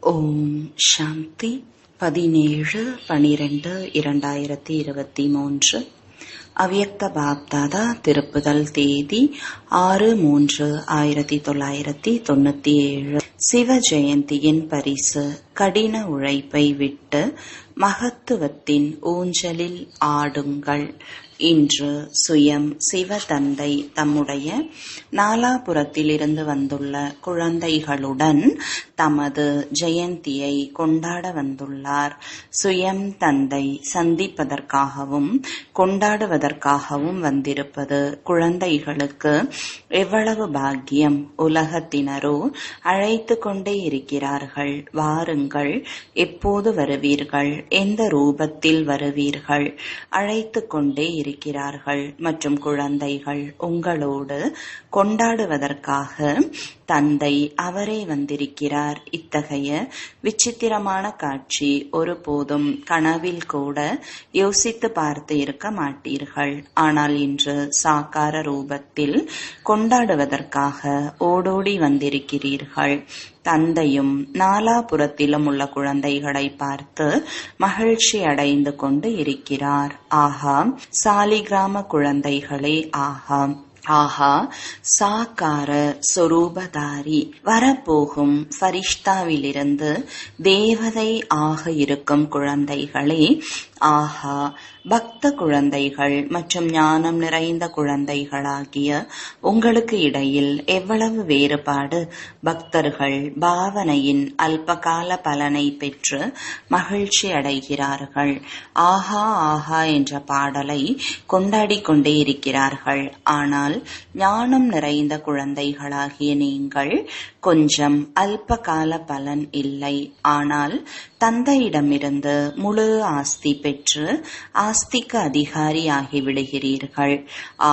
ஓம் சாந்தி 17/12/2023 அவ்யக்த பாப்தாதா திருப்புதல் தேதி 6/3/1997. சிவ ஜெயந்தியின் பரிசு கடின உழைப்பை விட்டு மகத்துவத்தின் ஊஞ்சலில் ஆடுங்கள். இன்று சுயம் சிவதந்தை தம்முடைய நாலாபுரத்திலிருந்து வந்துள்ள குழந்தைகளுடன் தமது ஜெயந்தியை கொண்டாட வந்துள்ளார். சுயம் தந்தை சந்திப்பதற்காகவும் கொண்டாடுவதற்காகவும் வந்திருப்பது குழந்தைகளுக்கு எவ்வளவு பாக்கியம்! உலகத்தினரோ அழைத்து கொண்டே இருக்கிறார்கள். வாருங்கள், எப்போது வருவீர்கள், எந்த ரூபத்தில் வருவீர்கள், அழைத்து கொண்டே இருக்கிறார்கள். மற்றும் குழந்தைகள் உங்களோடு கொண்டாடுவதற்காக தந்தை அவரே வந்திருக்கிறார். இத்தகைய விசித்திரமான காட்சி ஒருபோதும் கனவில் கூட யோசித்து பார்த்து இருக்க மாட்டீர்கள். ஆனால் இன்று சாக்கார ரூபத்தில் கொண்டாடுவதற்காக ஓடோடி வந்திருக்கிறீர்கள். தந்தையும் நாலாபுரத்திலும் உள்ள குழந்தைகளை பார்த்து மகிழ்ச்சி அடைந்து கொண்டு இருக்கிறார். ஆஹா சாலிகிராம குழந்தைகளே, ஆஹா ஆஹா சாக்கார சொரூபதாரி, வரப்போகும் ஃபரிஷ்தாவிலிருந்து தேவதை ஆக இருக்கும் குழந்தைகளே, ஆஹா பக்த குழந்தைகள் மற்றும் ஞானம் நிறைந்த குழந்தைகளாகிய உங்களுக்கு இடையில் எவ்வளவு வேறுபாடு! பக்தர்கள் பாவனையின் அல்பகால பலனை பெற்று மகிழ்ச்சி அடைகிறார்கள். ஆஹா ஆஹா என்ற பாடலை கொண்டாடி கொண்டே இருக்கிறார்கள். ஆனால் ஞானம் நிறைந்த குழந்தைகளாகிய நீங்கள் கொஞ்சம் அல்பகால பலன் இல்லை, ஆனால் தந்தையிடமிருந்து முழு ஆஸ்தி பெற்று ஆஸ்திக்கு அதிகாரி ஆகிவிடுகிறீர்கள்.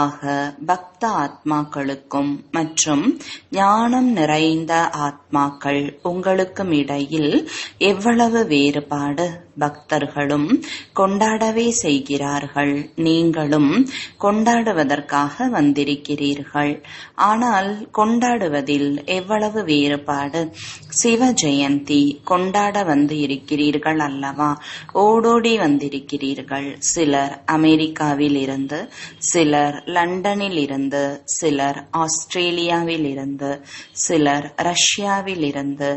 ஆக பக்த ஆத்மாக்களுக்கும் மற்றும் ஞானம் நிறைந்த ஆத்மாக்கள் உங்களுக்கும் இடையில் எவ்வளவு வேறுபாடு! பக்தர்களும் கொண்டாடவே செய்கிறார்கள், நீங்களும் கொண்டாடுவதற்காக வந்திருக்கிறீர்கள். ஆனால் கொண்டாடுவதில் எவ்வளவு வேறுபாடு! சிவ ஜெயந்தி கொண்டாட வந்து இருக்கிறீர்கள் அல்லவா? ஓடோடி வந்திருக்கிறீர்கள். சிலர் அமெரிக்காவில் இருந்து, சிலர் லண்டனில் இருந்து, சிலர் ஆஸ்திரேலியாவில் இருந்து, சிலர் ரஷ்யாவில் இருந்து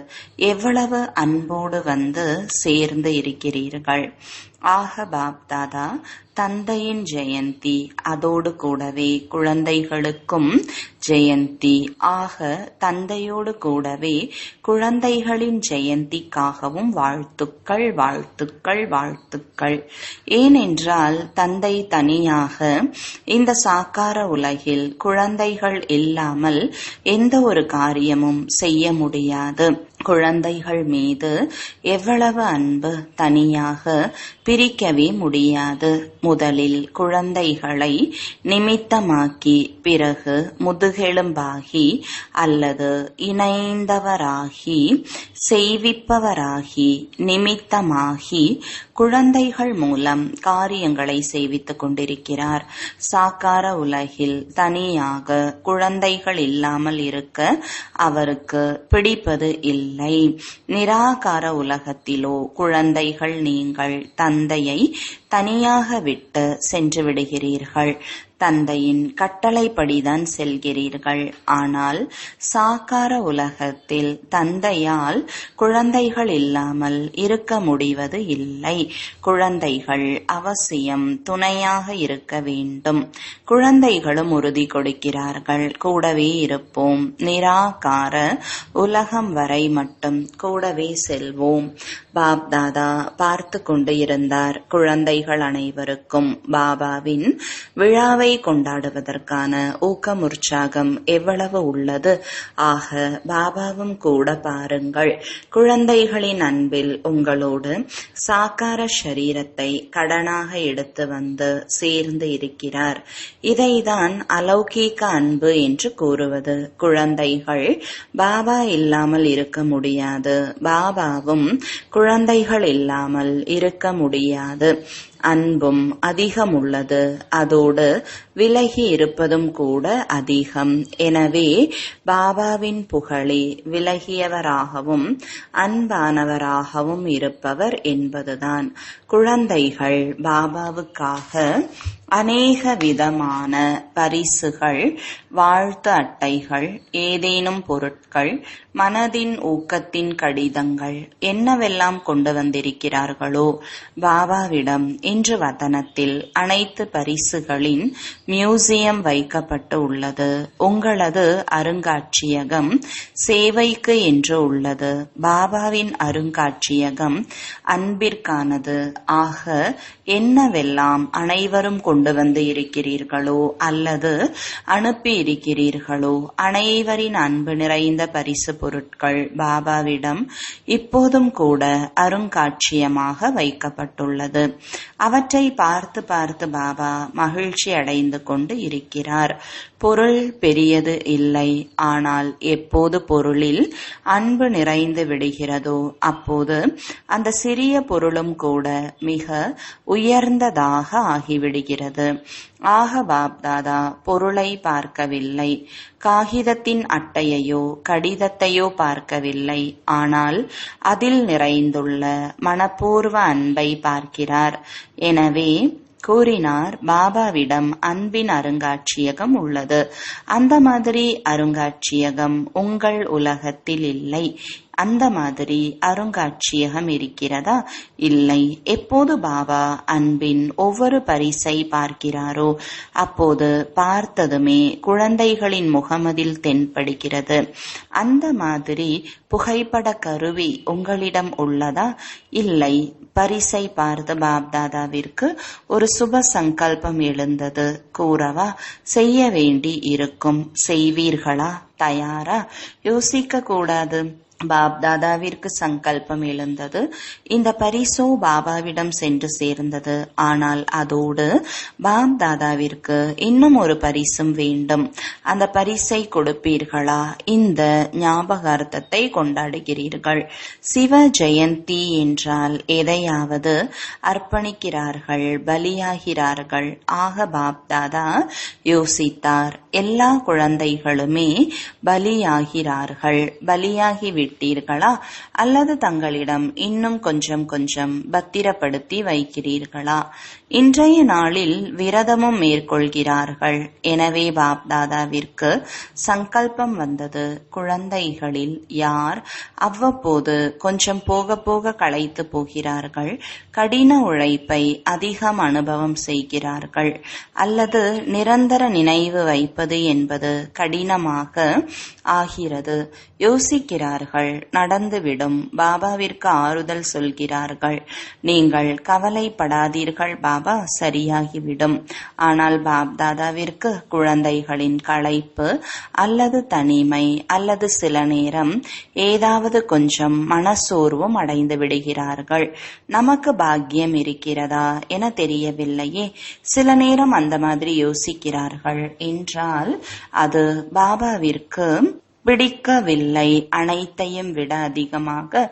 எவ்வளவு அன்போடு வந்து சேர்ந்து இருக்கிறீர்கள். ஆக பாப்தாதா தந்தையின் ஜெயந்தி, அதோடு கூடவே குழந்தைகளுக்கும் ஜெயந்தி. ஆக தந்தையோடு கூடவே குழந்தைகளின் ஜெயந்திக்காகவும் வாழ்த்துக்கள், வாழ்த்துக்கள், வாழ்த்துக்கள். ஏனென்றால் தந்தை தனியாக இந்த சாக்கார உலகில் குழந்தைகள் இல்லாமல் எந்த ஒரு காரியமும் செய்ய முடியாது. குழந்தைகள் மீது எவ்வளவு அன்பு தனியாக பிரிக்கவே முடியாது. முதலில் குழந்தைகளை நிமித்தமாக்கி, பிறகு முதுகெலும்பாகி அல்லது இணைந்தவராகி, செய்விப்பவராகி, நிமித்தமாகி குழந்தைகள் மூலம் காரியங்களை செய்வித்துக் கொண்டிருக்கிறார். சாக்கார உலகில் தனியாக குழந்தைகள் இல்லாமல் இருக்க அவருக்கு பிடிப்பது இல்லை. நிராகார உலகத்திலோ குழந்தைகள் நீங்கள் தந்தையை தனியாக விட்டு சென்று விடுகிறீர்கள். தந்தையின் கட்டளைப்படிதான் செல்கிறீர்கள். ஆனால் சாக்கார உலகத்தில் தந்தையால் குழந்தைகள் இல்லாமல் இருக்க முடிவது இல்லை. குழந்தைகள் அவசியம் துணையாக இருக்க வேண்டும். குழந்தைகளும் உறுதி கொடுக்கிறார்கள், கூடவே இருப்போம், நிராகார உலகம் வரை மட்டும் கூடவே செல்வோம். பாப்தாதா பார்த்து கொண்டு இருந்தார். குழந்தைகள் அனைவருக்கும் பாபாவின் விழாவை கொண்டாடுவதற்கான ஊக்கம் உற்சாகம் எவ்வளவு உள்ளது! ஆக பாபாவும் கூட பாருங்கள், குழந்தைகளின் அன்பில் உங்களோடு சாக்கார ஷரீரத்தை கடனாக எடுத்து வந்து சேர்ந்து இருக்கிறார். இதைதான் அலௌகீக அன்பு என்று கூறுவது. குழந்தைகள் பாபா இல்லாமல் இருக்க முடியாது, பாபாவும் குழந்தைகள் இல்லாமல் இருக்க முடியாது. அன்பும் அதிகம் உள்ளது, அதோடு விலகி இருப்பதும் கூட அதிகம். எனவே பாபாவின் புகழே விலகியவராகவும் அன்பானவராகவும் இருப்பவர் என்பதுதான். குழந்தைகள் பாபாவுக்காக அநேக விதமான பரிசுகள், வாழ்த்து அட்டைகள், ஏதேனும் பொருட்கள், மனதின் ஊக்கத்தின் கடிதங்கள் என்னவெல்லாம் கொண்டு வந்திருக்கிறார்களோ பாபாவிடம் இன்று வதனத்தில் அனைத்து பரிசுகளின் மியூசியம் வைக்கப்பட்டு உள்ளது. உங்களது அருங்காட்சியகம் சேவைக்கு என்று உள்ளது. பாபாவின் அருங்காட்சியகம் அன்பிற்கானது. ஆக என்னவெல்லாம் அனைவரும் கொண்டு வந்து இருக்கிறீர்களோ அல்லது அனுப்பி இருக்கிறீர்களோ அனைவரின் அன்பு நிறைந்த பரிசு பொருட்கள் பாபாவிடம் இப்போதும் கூட அருங்காட்சியமாக வைக்கப்பட்டுள்ளது. அவற்றை பார்த்து பார்த்து பாபா மகிழ்ச்சி அடைந்து கொண்டு இருக்கிறார். பொருள் பெரியது இல்லை, ஆனால் எப்போது பொருளில் அன்பு நிறைந்து விடுகிறதோ அப்போது அந்த சிறிய பொருளும் கூட மிக உயர்ந்ததாக ஆகிவிடுகிறது. ஆக பாப்தாதா பொருளை பார்க்கவில்லை, காகிதத்தின் அட்டையையோ கடிதத்தையோ பார்க்கவில்லை, ஆனால் அதில் நிறைந்துள்ள மனப்பூர்வ அன்பை பார்க்கிறார். எனவே கூறினார், பாபாவிடம் அன்பின் அருங்காட்சியகம் உள்ளது. அந்த மாதிரி அருங்காட்சியகம் உங்கள் உலகத்தில் இல்லை. அந்த மாதிரி அருங்காட்சியகம் இருக்கிறதா? இல்லை. எப்போது பாபா அன்பின் ஒவ்வொரு பரிசை பார்க்கிறாரோ அப்போது பார்த்ததுமே குழந்தைகளின் முகமதில் தென்படுகிறது. அந்த மாதிரி புகைப்பட கருவி உங்களிடம் உள்ளதா? இல்லை. பரிசை பார்த்து பாப்தாதாவிற்கு ஒரு சுப சங்கல்பம் எழுந்தது. கூறவா? செய்ய வேண்டி இருக்கும். செய்வீர்களா? தயாரா? யோசிக்க கூடாது. பாப்தாதாவிற்கு சங்கல்பம் எழுந்தது. இந்த பரிசோ பாபாவிடம் சென்று சேர்ந்தது. ஆனால் அதோடு பாப்தாதாவிற்கு இன்னும் ஒரு பரிசும் வேண்டும். அந்த பரிசை கொடுப்பீர்களா? இந்த ஞாபகார்த்தத்தை கொண்டாடுகிறீர்கள். சிவ ஜெயந்தி என்றால் எதையாவது அர்ப்பணிக்கிறார்கள், பலியாகிறார்கள். ஆக பாப்தாதா யோசித்தார், எல்லா குழந்தைகளுமே பலியாகிறார்கள். பலியாகி விட்டீர்களா? அல்லது தங்களிடம் இன்னும் கொஞ்சம் கொஞ்சம் பத்திரப்படுத்தி வைக்கிறீர்களா? இன்றைய நாளில் விரதமும் மேற்கொள்கிறார்கள். எனவே பாப்தாதாவிற்கு சங்கல்பம் வந்தது, குழந்தைகளில் யார் அவ்வப்போது கொஞ்சம் போக போக களைத்து போகிறார்கள், கடின உழைப்பை அதிகம் அனுபவம் செய்கிறார்கள், அல்லது நிரந்தர நினைவு வைப்பது என்பது கடினமாக ஆகிறது, யோசிக்கிறார்கள், நடந்துவிடும். பாபாவிற்கு ஆறுதல் சொல்கிறார்கள், நீங்கள் கவலைப்படாதீர்கள் பாபா, சரியாகிவிடும். ஆனால் பாப்தாதாவிற்கு குழந்தைகளின் களைப்பு அல்லது தனிமை அல்லது சில நேரம் ஏதாவது கொஞ்சம் மனசோர்வும் அடைந்து விடுகிறார்கள். நமக்கு பாக்கியம் இருக்கிறதா என தெரியவில்லையே. சில நேரம் அந்த மாதிரி யோசிக்கிறார்கள் என்றால் அது பாபாவிற்கு பிடிக்கவில்லை. அனைத்தையும் விட அதிகமாக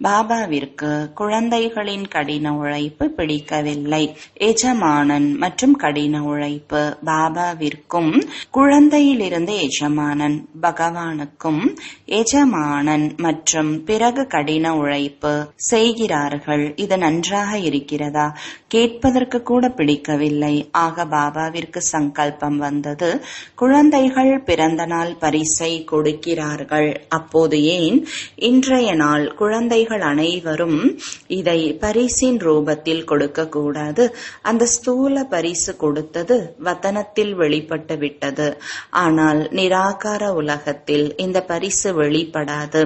பாபாவிற்கு குழந்தைகளின் கடின உழைப்பு பிடிக்கவில்லை. எஜமானன் மற்றும் கடின உழைப்பு பாபாவிற்கும், குழந்தையிலிருந்து எஜமானன் பகவானுக்கும், எஜமானன் மற்றும் பிறகு கடின உழைப்பு செய்கிறார்கள். இது நன்றாக இருக்கிறதா? கேட்பதற்கு கூட பிடிக்கவில்லை. ஆக பாபாவிற்கு சங்கல்பம் வந்தது, குழந்தைகள் பிறந்த நாள் பரிசை கொடுக்கிறார்கள். அப்போது ஏன் இன்றைய நாள் குழந்தைகள் அனைவரும் இதை பரிசின் ரூபத்தில் கொடுக்க கூடாது? அந்த ஸ்தூல பரிசு கொடுத்தது வதனத்தில் வெளிப்பட்டு விட்டது. ஆனால் நிராகார உலகத்தில் இந்த பரிசு வெளிப்படாது.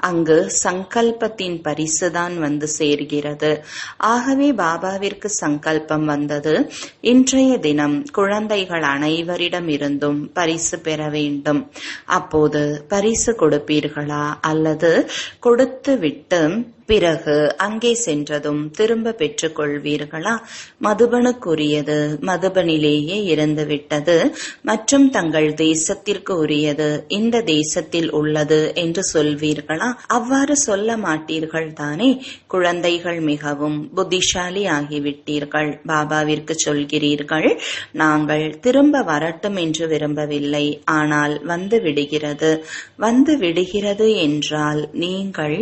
அங்கு சங்கல்பத்தின் பரிசுதான் வந்து சேர்கிறது. ஆகவே பாபாவிற்கு சங்கல்பம் வந்தது, இன்றைய தினம் குழந்தைகள் அனைவரிடம் இருந்தும் பரிசு பெற வேண்டும். அப்போது பரிசு கொடுப்பீர்களா அல்லது கொடுத்து விட்டு பிறகு அங்கே சென்றதும் திரும்ப பெற்றுக் கொள்வீர்களா? மதுபனுக்குரியது மதுபனிலேயே இருந்துவிட்டது மற்றும் தங்கள் தேசத்திற்கு உரியது இந்த தேசத்தில் உள்ளது என்று சொல்வீர்களா? அவ்வாறு சொல்ல மாட்டீர்கள் தானே. குழந்தைகள் மிகவும் புத்திசாலி ஆகிவிட்டீர்கள். பாபாவிற்கு சொல்கிறீர்கள், நாங்கள் திரும்ப வரட்டும் என்று விரும்பவில்லை, ஆனால் வந்து விடுகிறது என்றால் நீங்கள்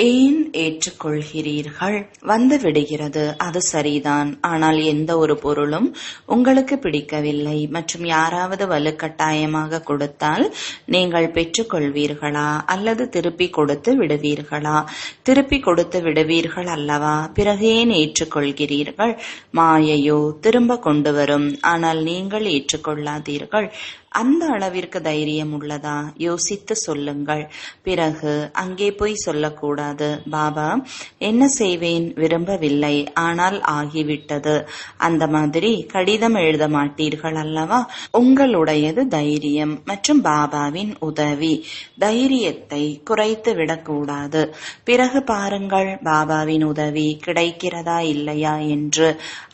ஏன் ஏற்றுக்கொள்கிறீர்கள்? வந்து விடுகிறது, அது சரிதான். ஆனால் எந்த ஒரு பொருளும் உங்களுக்கு பிடிக்கவில்லை மற்றும் யாராவது வலுக்கட்டாயமாக கொடுத்தால் நீங்கள் பெற்றுக்கொள்வீர்களா அல்லது திருப்பி கொடுத்து விடுவீர்களா? திருப்பி கொடுத்து விடுவீர்கள் அல்லவா? பிறகு ஏன் ஏற்றுக்கொள்கிறீர்கள்? மாயையோ திரும்ப கொண்டு வரும், ஆனால் நீங்கள் ஏற்றுக்கொள்ளாதீர்கள். அந்த அளவிற்கு தைரியம் உள்ளதா? யோசித்து சொல்லுங்கள். பிறகு அங்கே போய் சொல்லக்கூடாது, பாபா என்ன செய்வேன், விரும்பவில்லை, ஆனால் ஆகிவிட்டது. அந்த மாதிரி கடிதம் எழுத மாட்டீர்கள் அல்லவா? உங்களுடையது தைரியம் மற்றும் பாபாவின் உதவி. தைரியத்தை குறைத்து விடக்கூடாது. பிறகு பாருங்கள், பாபாவின் உதவி கிடைக்கிறதா இல்லையா என்று.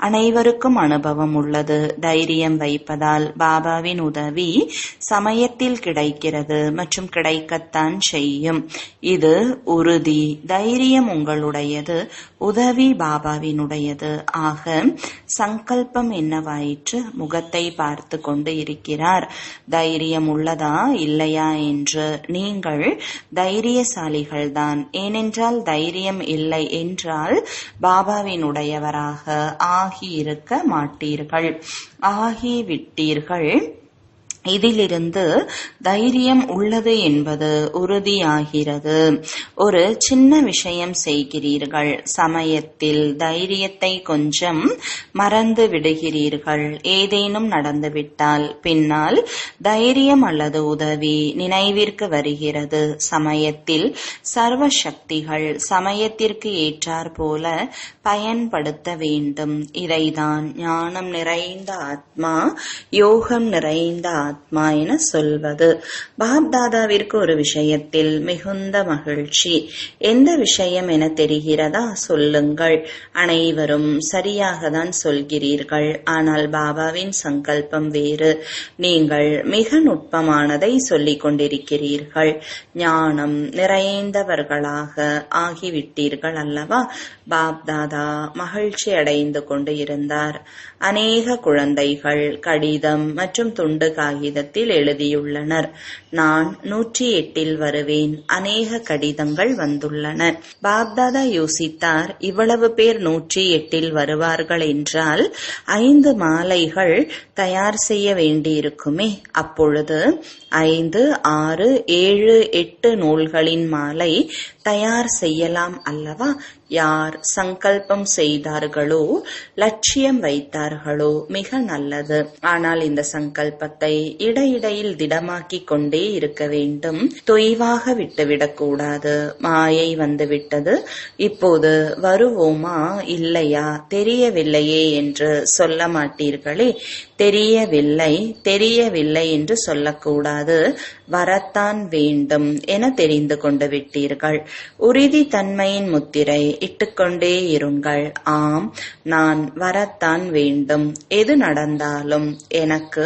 அனைவருக்கும் அனுபவம் உள்ளது. தைரியம் வைப்பதால் பாபாவின் உதவி சமயத்தில் கிடைக்கிறது மற்றும் கிடைக்கத்தான் செய்யும். இது உறுதி. தைரியம் உங்களுடையது, உதவி பாபாவினுடையது. ஆக சங்கல்பம் என்னவாயிற்று? முகத்தை பார்த்து கொண்டு இருக்கிறார். தைரியம் உள்ளதா இல்லையா என்று. நீங்கள் தைரியசாலிகள்தான். ஏனென்றால் தைரியம் இல்லை என்றால் பாபாவினுடையவராக ஆகியிருக்க மாட்டீர்கள். ஆகிவிட்டீர்கள். இதிலிருந்து தைரியம் உள்ளது என்பது உறுதியாகிறது. ஒரு சின்ன விஷயம் செய்கிறீர்கள், சமயத்தில் தைரியத்தை கொஞ்சம் மறந்து விடுகிறீர்கள். ஏதேனும் நடந்துவிட்டால் பின்னால் தைரியம் அல்லது உதவி நினைவிற்கு வருகிறது. சமயத்தில் சர்வ சக்திகள் சமயத்திற்கு ஏற்றார் போல பயன்படுத்த வேண்டும். இதைதான் ஞானம் நிறைந்த ஆத்மா, யோகம் நிறைந்த ஆத்மா என சொல்வது. பாப்தாதாவிற்கு ஒரு விஷயத்தில் மிகுந்த மகிழ்ச்சி. எந்த விஷயம் என தெரிகிறதா? சொல்லுங்கள். அனைவரும் சரியாக தான் சொல்கிறீர்கள், ஆனால் பாபாவின் சங்கல்பம் வேறு. நீங்கள் மிக நுட்பமானதை சொல்லிக் கொண்டிருக்கிறீர்கள். ஞானம் நிறைந்தவர்களாக ஆகிவிட்டீர்கள் அல்லவா? பாப்தாதா மகிழ்ச்சி அடைந்து கொண்டு இருந்தார். அநேக குழந்தைகள் கடிதம் மற்றும் துண்டு காகிதத்தில் எழுதியுள்ளனர், நான் 108 வருவேன். அநேக கடிதங்கள் வந்துள்ளன. பாப்தாதா யோசித்தார், இவ்வளவு பேர் 108 வருவார்கள் என்றால் 5 மாலைகள் தயார் செய்ய வேண்டியிருக்குமே. அப்பொழுது 5, 6, 7, 8 நூல்களின் மாலை தயார் செய்யலாம் அல்லவா? யார் சங்கல்பம் செய்தார்களோ, லட்சியம் வைத்தார்களோ மிக நல்லது. ஆனால் இந்த சங்கல்பத்தை இடையிடையில் திடமாக்கிக் கொண்டே இருக்க வேண்டும். தொய்வாக விட்டுவிடக்கூடாது. மாயை வந்துவிட்டது, இப்போது வருவோமா இல்லையா தெரியவில்லையே என்று சொல்ல மாட்டீர்களே. தெரியவில்லை என்று சொல்லக்கூடாது. வரத்தான் வேண்டும் என தெரிந்து கொண்டு விட்டீர்கள். உறுதி தன்மையின் முத்திரை இட்டுக்கொண்டே இருங்கள். ஆம், நான் வரத்தான் வேண்டும். எது நடந்தாலும் எனக்கு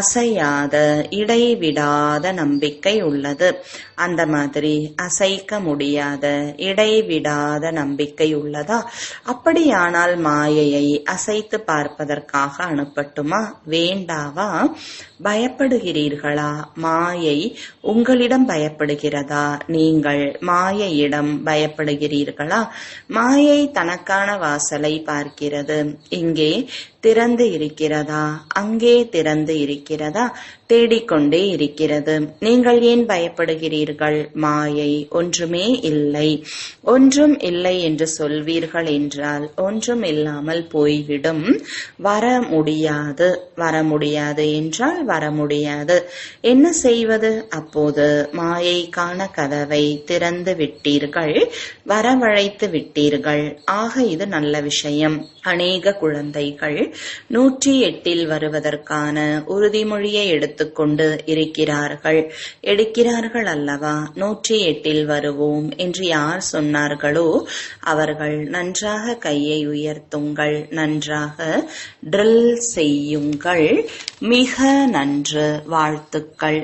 அசையாத இடைவிடாத நம்பிக்கை உள்ளது. அந்த மாதிரி அசைக்க முடியாத இடைவிடாத நம்பிக்கை உள்ளதா? அப்படியானால் மாயையை அசைத்து பார்ப்பதற்காக அனுப்பட்டுமா? வேண்டாவா? பயப்படுகிறீர்களா? மாயை உங்களிடம் பயப்படுகிறதா? நீங்கள் மாயையிடம் பயப்படுகிறீர்களா? மாயை தனக்கான வாசலை பார்க்கிறது. இங்கே திறந்து இருக்கிறதா, அங்கே திறந்து இருக்கிறதா, தேடிக்கொண்டே இருக்கிறது. நீங்கள் ஏன் பயப்படுகிறீர்கள்? மாயை ஒன்றுமே இல்லை. ஒன்றும் இல்லை என்று சொல்வீர்கள் என்றால் ஒன்றும் இல்லாமல் போய்விடும். வர முடியாது என்றால் வர முடியாது. என்ன செய்வது? அப்போது மாயைக்கான கதவை திறந்து விட்டீர்கள், வரவழைத்து விட்டீர்கள். ஆக இது நல்ல விஷயம். அநேக குழந்தைகள் 108 வருவதற்கான உறுதிமொழியை எடுத்து எடுத்துக்கொண்டு இருக்கிறார்கள். எடுக்கிறார்கள் அல்லவா? 108 வருவோம் என்று யார் சொன்னார்களோ அவர்கள் நன்றாக கையை உயர்த்துங்கள், நன்றாக ட்ரில் செய்யுங்கள். மிக நன்று, வாழ்த்துக்கள்.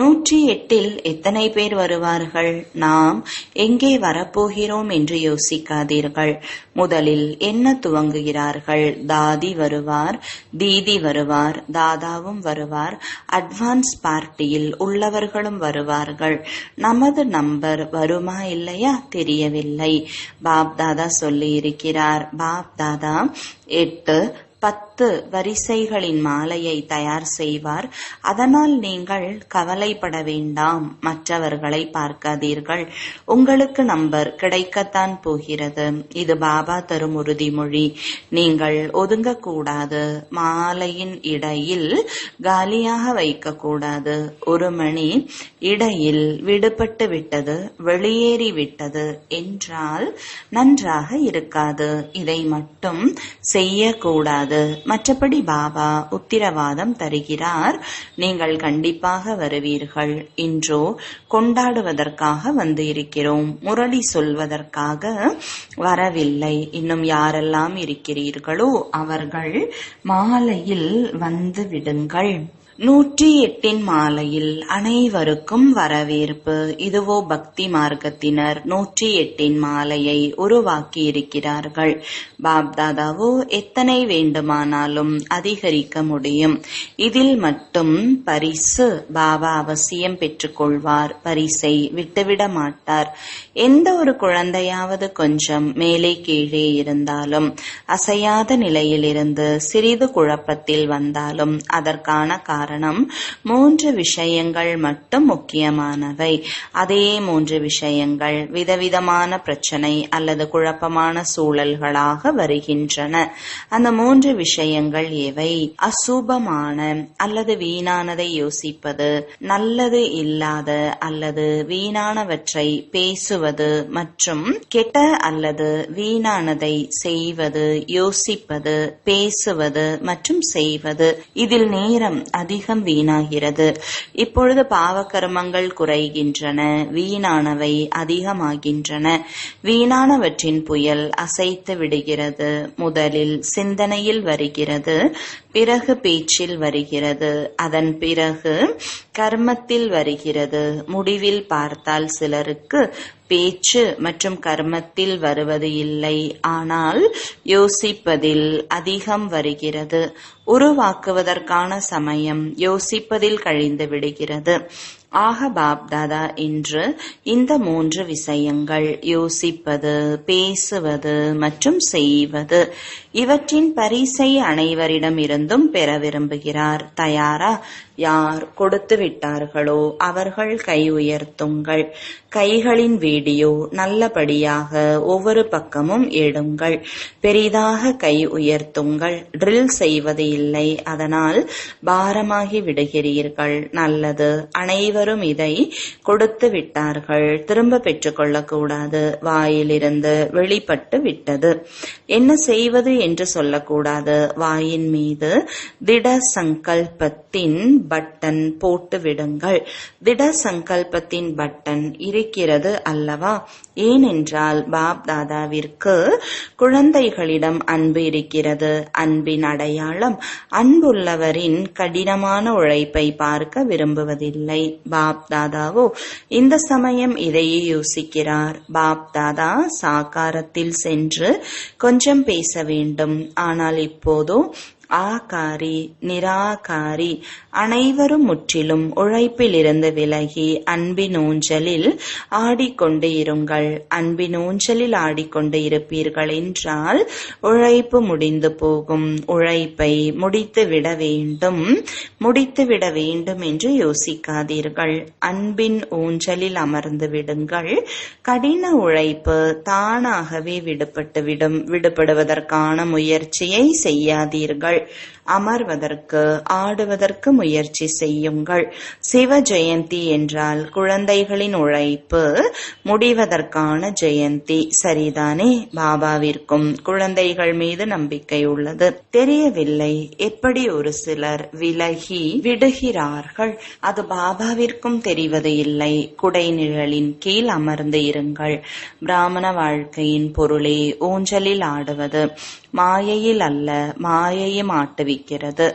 108 எத்தனை பேர் வருவார்கள்? நாம் எங்கே வரப்போகிறோம் என்று யோசிக்காதீர்கள். முதலில் என்ன துவங்குகிறார்கள்? தாதி வருவார், தீதி வருவார், தாதாவும் வருவார், அட்வான்ஸ் பார்ட்டியில் உள்ளவர்களும் வருவார்கள். நமது நம்பர் வருமா இல்லையா தெரியவில்லை. பாப் தாதா சொல்லி இருக்கிறார். பாப் தாதா 8, 10 வரிசைகளின் மாலையை தயார் செய்வார். அதனால் நீங்கள் கவலைப்பட வேண்டாம், மற்றவர்களை பார்க்காதீர்கள். உங்களுக்கு நம்பர் கிடைக்கத்தான் போகிறது. இது பாபா தரும் உறுதிமொழி. நீங்கள் ஒதுங்கக்கூடாது. மாலையின் இடையில் காலியாக வைக்கக்கூடாது. 1 மணி இடையில் விடுபட்டு விட்டது, வெளியேறி விட்டது என்றால் நன்றாக இருக்காது. இதை மட்டும் செய்யக்கூடாது. மற்றபடி பாபா உத்திரவாதம் தருகிறார், நீங்கள் கண்டிப்பாக வருவீர்கள். இன்றோ கொண்டாடுவதற்காக வந்து இருக்கிறோம், முரளி சொல்வதற்காக வரவில்லை. இன்னும் யாரெல்லாம் இருக்கிறீர்களோ அவர்கள் மாலையில் வந்து விடுங்கள். 108 மாலையில் அனைவருக்கும் வரவேற்பு. இதுவோ பக்தி மார்க்கத்தினர் 108 மாலையை உருவாக்கி இருக்கிறார்கள். பாப்தாதாவோ எத்தனை வேண்டுமானாலும் அதிகரிக்க முடியும். இதில் மட்டும் பரிசு பாபா அவசியம் பெற்றுக்கொள்வார். பரிசை விட்டுவிட மாட்டார். எந்த ஒரு குழந்தையாவது கொஞ்சம் மேலே கீழே இருந்தாலும், அசையாத நிலையிலிருந்து சிறிது குழப்பத்தில் வந்தாலும் அதற்கான காரணம் 3 விஷயங்கள் மட்டும் முக்கியமானவை. அதே 3 விஷயங்கள் விதவிதமான பிரச்சனை அல்லது குழப்பமான சூழல்களாக வருகின்றன. அந்த 3 விஷயங்கள் எவை? அசுபமான அல்லது வீணானதை யோசிப்பது, நல்லது இல்லாத அல்லது வீணானவற்றை பேசுவது மற்றும் கெட்ட அல்லது வீணானதை செய்வது, யோசிப்பது, பேசுவது மற்றும் செய்வது. இதில் நேரம் அதிகம் வீணாகிறது. இப்பொழுது பாவகர்மங்கள் குறைகின்றன, வீணானவை அதிகமாகின்றன. வீணானவற்றின் புயல் அசைத்து விடுகிறது. முதலில் சிந்தனையில் வருகிறது, பிறகு பேச்சில் வருகிறது, அதன் பிறகு கர்மத்தில் வருகிறது. முடிவில் பார்த்தால் சிலருக்கு பேச்சு மற்றும் கர்மத்தில் வருவது இல்லை, ஆனால் யோசிப்பதில் அதிகம் வருகிறது. உருவாக்குவதற்கான சமயம் யோசிப்பதில் கழிந்து விடுகிறது. ஆக பாப்தாதா இன்று இந்த 3 விஷயங்கள் யோசிப்பது, பேசுவது மற்றும் செய்வது, இவற்றின் பரிசை அனைவரிடம் இருந்தும் பெற விரும்புகிறார். தயாரா? யார் கொடுத்து விட்டார்களோ அவர்கள் கை உயர்த்துங்கள். கைகளின் வீடியோ நல்லபடியாக ஒவ்வொரு பக்கமும் எடுங்கள். பெரிதாக கை உயர்த்துங்கள். ட்ரில் செய்வது இல்லை, அதனால் பாரமாகி விடுகிறீர்கள். நல்லது, அனைவரும் இதை கொடுத்து விட்டார்கள், திரும்ப பெற்றுக்கொள்ளக்கூடாது. வாயிலிருந்து வெளிப்பட்டு விட்டது. என்ன செய்வது என்று சொல்லக்கூடாது. வாயின் மீது திட சங்கல்பத்தின் பட்டன் போட்டு விடுங்கள். திட சங்கல்பத்தின் பட்டன் இருக்கிறது அல்லவா? ஏனென்றால் பாப் தாதாவிற்கு குழந்தைகளிடம் அன்பு இருக்கிறது. அன்பின் அடையாளம் அன்புள்ளவரின் கடினமான உழைப்பை பார்க்க விரும்புவதில்லை. பாப் தாதாவோ இந்த சமயம் இதையே யோசிக்கிறார். பாப் தாதா சாகாரத்தில் சென்று கொஞ்சம் பேச வேண்டும். ஆனால் இப்போதோ ஆகாரி, நிராகாரி, அனைவரும் முற்றிலும் உழைப்பிலிருந்து விலகி அன்பின் ஊஞ்சலில் ஆடிக்கொண்டு இருங்கள். அன்பின் ஊஞ்சலில் ஆடிக்கொண்டு இருப்பீர்கள் என்றால் உழைப்பு முடிந்து போகும். உழைப்பை முடித்துவிட வேண்டும் என்று யோசிக்காதீர்கள். அன்பின் ஊஞ்சலில் அமர்ந்து விடுங்கள். கடின உழைப்பு தானாகவே விடுபட்டுவிடும். விடுபடுவதற்கான முயற்சியை செய்யாதீர்கள். அமர்வதற்கு ஆடுவதற்கு முயற்சி செய்யுங்கள். சிவ ஜெயந்தி என்றால் குழந்தைகளின் உழைப்பு முடிவதற்கான ஜெயந்தி. சரிதானே? பாபாவிற்கும் குழந்தைகள் மீது நம்பிக்கை உள்ளது. தெரியவில்லை எப்படி ஒரு சிலர் விலகி விடுகிறார்கள். அது பாபாவிற்கும் தெரிவது இல்லை. குடை நிழலின் கீழ் அமர்ந்து இருங்கள். பிராமண வாழ்க்கையின் பொருளே ஊஞ்சலில் ஆடுவது. மாயையில் அல்ல, மாயையும் ஆட்டுவிக்கிறது.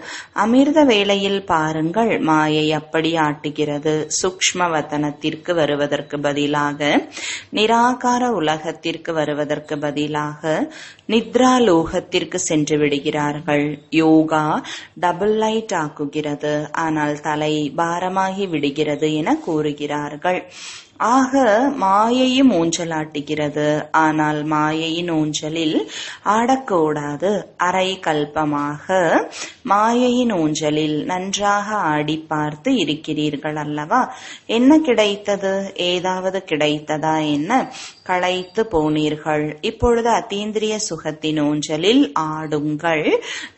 அமிர்த வேளையில் பாருங்கள், மாயை அப்படி ஆட்டுகிறது. சூக்ஷ்ம வதனத்திற்கு வருவதற்கு பதிலாக, நிராகார உலகத்திற்கு வருவதற்கு பதிலாக நித்ரா லோகத்திற்கு சென்று விடுகிறார்கள். யோகா டபுள் லைட் ஆக்குகிறது, ஆனால் தலை பாரமாகி விடுகிறது என கூறுகிறார்கள். ஆக மாயையும் ஊஞ்சலாட்டுகிறது. ஆனால் மாயையின் ஊஞ்சலில் ஆடக்கூடாது. அரை கல்பமாக மாயையின் ஊஞ்சலில் நன்றாக ஆடி பார்த்து இருக்கிறீர்கள் அல்லவா? என்ன கிடைத்தது? ஏதாவது கிடைத்ததா என்ன? களைத்து போனீர்கள். இப்பொழுது அத்தீந்திரிய சுகத்தின் ஊஞ்சலில் ஆடுங்கள்.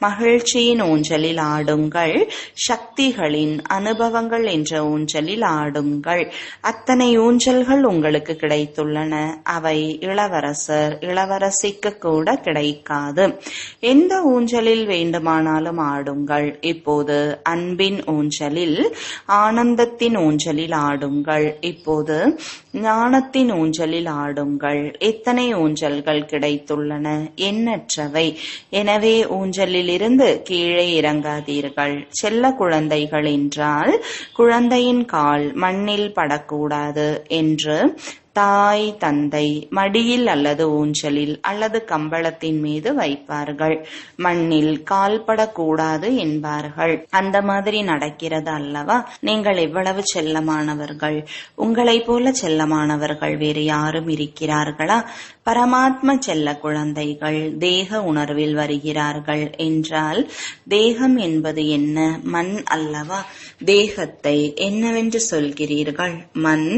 மகிழ்ச்சியின் ஊஞ்சலில் ஆடுங்கள். சக்திகளின் அனுபவங்கள் என்ற ஊஞ்சலில் ஆடுங்கள். அத்தனை ஊஞ்சல்கள் உங்களுக்கு கிடைத்துள்ளன. அவை இளவரசர் இளவரசிக்கு கூட கிடைக்காது. எந்த ஊஞ்சலில் வேண்டுமானாலும் ஆடுங்கள். இப்போது அன்பின் ஊஞ்சலில், ஆனந்தத்தின் ஊஞ்சலில் ஆடுங்கள். இப்போது ஞானத்தின் ஊஞ்சலில் ஆடுங்கள். எத்தனை ஊஞ்சல்கள் கிடைத்துள்ளன? எண்ணற்றவை. எனவே ஊஞ்சலில் இருந்து கீழே இறங்காதீர்கள். செல்ல குழந்தைகள் என்றால் குழந்தையின் கால் மண்ணில் படக்கூடாது என்று தாய் தந்தை மடியில் அல்லது ஊஞ்சலில் அல்லது கம்பளத்தின் மீது வைப்பார்கள். மண்ணில் கால்படக்கூடாது என்பார்கள். அந்த மாதிரி நடக்கிறது அல்லவா? நீங்கள் எவ்வளவு செல்லமானவர்கள்! உங்களை போல செல்லமானவர்கள் வேறு யாரும் இருக்கிறார்களா? பரமாத்ம செல்ல குழந்தைகள் தேக உணர்வில் வருகிறார்கள் என்றால் தேகம் என்பது என்ன? மண் அல்லவா? தேகத்தை என்னவென்று சொல்கிறீர்கள்? மண்.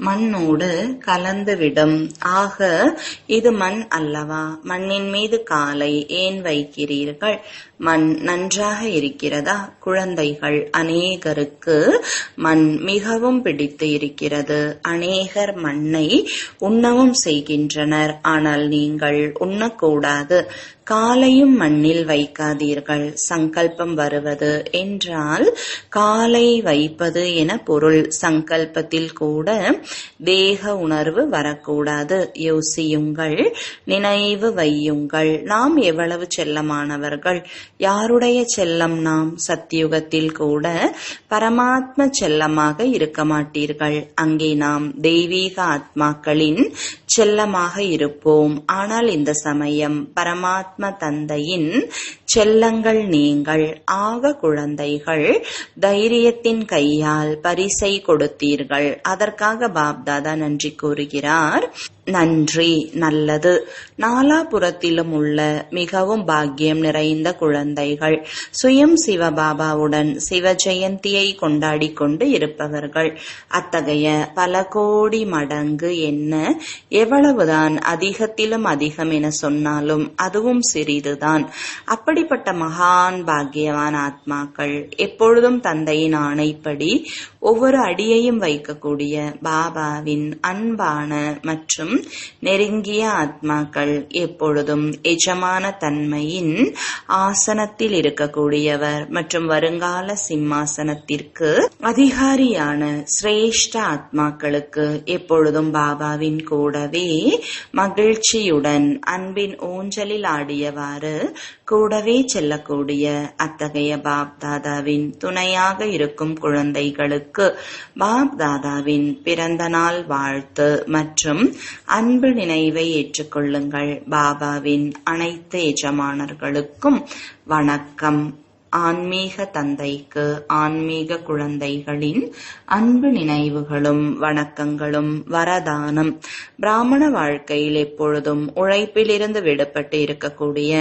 மண்ணோடு கலந்துவிடும். ஆக இது மண் அல்லவா? மண்ணின் மீது காலை ஏன் வைக்கிறீர்கள்? மண் நன்றாக இருக்கிறதா? குழந்தைகள் அநேகருக்கு மண் மிகவும் பிடித்து இருக்கிறது. அநேகர் மண்ணை உண்ணவும் செய்கின்றனர். ஆனால் நீங்கள் உண்ணக்கூடாது. காலையும் மண்ணில் வைக்காதீர்கள். சங்கல்பம் வருவது என்றால் காலை வைப்பது என பொருள். சங்கல்பத்தில் கூட தேக உணர்வு வரக்கூடாது. யோசியுங்கள், நினைவு வையுங்கள். நாம் எவ்வளவு செல்லமானவர்கள்! யாருடைய செல்லம் நாம்? சத்தியுகத்தில் கூட பரமாத்ம செல்லமாக இருக்க மாட்டீர்கள். அங்கே நாம் தெய்வீக ஆத்மாக்களின் செல்லமாக இருப்போம். ஆனால் இந்த சமயம் பரமாத்ம தந்தையின் செல்லங்கள் நீங்கள். ஆக குழந்தைகள் தைரியத்தின் கையால் பரிசை கொடுத்தீர்கள். அதற்காக பாப்தாதா நன்றி கூறுகிறார். நன்றி. நல்லது. நாலாபுரத்திலும் உள்ள மிகவும் பாக்கியம் நிறைந்த குழந்தைகள் சுயம் சிவபாபாவுடன் சிவ ஜெயந்தியை கொண்டாடி கொண்டு இருப்பவர்கள். அத்தகைய பல கோடி மடங்கு என்ன, எவ்வளவுதான் அதிகத்திலும் அதிகம் என சொன்னாலும் அதுவும் சிறிதுதான். அப்படிப்பட்ட மகான் பாக்கியவான் ஆத்மாக்கள் எப்பொழுதும் தந்தையின் ஆணைப்படி ஒவ்வொரு அடியையும் வைக்கக்கூடிய பாபாவின் அன்பான மற்றும் நெருங்கிய ஆத்மாக்கள். எப்பொழுதும் எஜமான தன்மையின் ஆசனத்தில் இருக்கக்கூடியவர் மற்றும் வருங்கால சிம்மாசனத்திற்கு அதிகாரியான சிரேஷ்ட ஆத்மாக்களுக்கு எப்பொழுதும் பாபாவின் கூடவே மகிழ்ச்சியுடன் அன்பின் ஊஞ்சலில் ஆடியவாறு கூடவே செல்லக்கூடிய அத்தகைய பாப்தாதாவின் துணையாக இருக்கும் குழந்தைகளுக்கு பாப்தாதாவின் பிறந்த நாள் வாழ்த்து மற்றும் அன்பு நினைவை ஏற்றுக்கொள்ளுங்கள். பாபாவின் அனைத்து எஜமானர்களுக்கும் வணக்கம். ஆன்மீக தந்தைக்கு ஆன்மீக குழந்தைகளின் அன்பு நினைவுகளும் வணக்கங்களும் வரதானம். பிராமண வாழ்க்கையில் எப்பொழுதும் உழைப்பிலிருந்து விடுபட்டு இருக்கக்கூடிய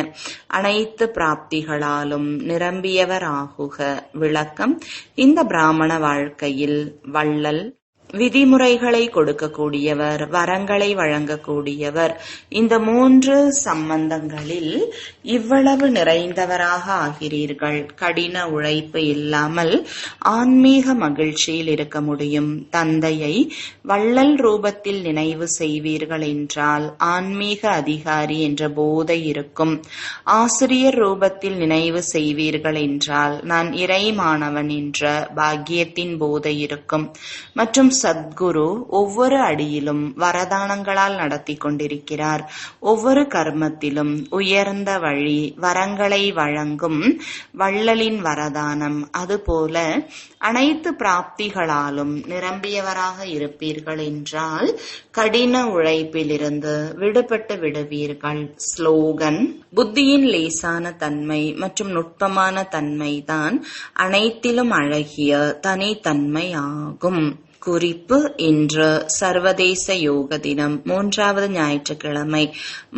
அனைத்து பிராப்திகளாலும் நிரம்பியவர் ஆகுக. விளக்கம்: இந்த பிராமண வாழ்க்கையில் வள்ளல் விதிமுறைகளை கொடுக்கக்கூடியவர், வரங்களை வழங்கக்கூடியவர். இந்த 3 சம்பந்தங்களில் இவ்வளவு நிறைந்தவராக ஆகிறீர்கள். கடின உழைப்பு இல்லாமல் ஆன்மீக மகிழ்ச்சியில் இருக்க முடியும். தந்தையை வள்ளல் ரூபத்தில் நினைவு செய்வீர்கள் என்றால் ஆன்மீக அதிகாரி என்ற போதை இருக்கும். ஆசிரியர் ரூபத்தில் நினைவு செய்வீர்கள் என்றால் நான் இறை மாணவன் என்ற பாக்கியத்தின் போதை இருக்கும். மற்றும் சத்குரு ஒவ்வொரு அடியிலும் வரதானங்களால் நடத்தி கொண்டிருக்கிறார். ஒவ்வொரு கர்மத்திலும் உயர்ந்த வழி வரங்களை வழங்கும் வள்ளலின் வரதானம். அதுபோல அனைத்து பிராப்திகளாலும் நிரம்பியவராக இருப்பீர்கள் என்றால் கடின உழைப்பிலிருந்து விடுபட்டு விடுவீர்கள். ஸ்லோகன்: புத்தியின் லேசான தன்மை மற்றும் நுட்பமான தன்மைதான் அனைத்திலும் அழகிய தனித்தன்மை ஆகும். குறிப்பு: இன்று சர்வதேச யோக தினம். 3வது ஞாயிற்றுக்கிழமை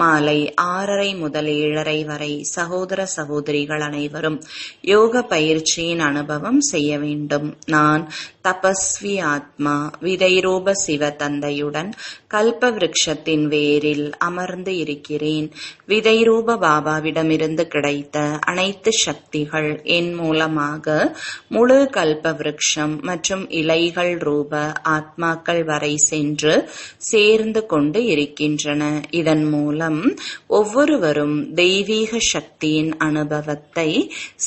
மாலை 6:30 முதல் 7:30 வரை சகோதர சகோதரிகள் அனைவரும் யோக பயிற்சியின் அனுபவம் செய்ய வேண்டும். நான் தபஸ்வி ஆத்மா விதைரூப சிவ தந்தையுடன் கல்ப விருட்சத்தின் வேரில் அமர்ந்து இருக்கிறேன். விதைரூப பாபாவிடமிருந்து கிடைத்த அனைத்து சக்திகள் என் மூலமாக முழு கல்ப விருட்சம் மற்றும் இலைகள் ரூப ஆத்மாக்கள் வரை சென்று சேர்ந்து கொண்டு இருக்கின்றன. இதன் மூலம் ஒவ்வொருவரும் தெய்வீக சக்தியின் அனுபவத்தை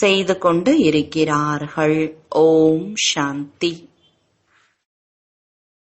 செய்து கொண்டு இருக்கிறார்கள். ஓம் சாந்தி.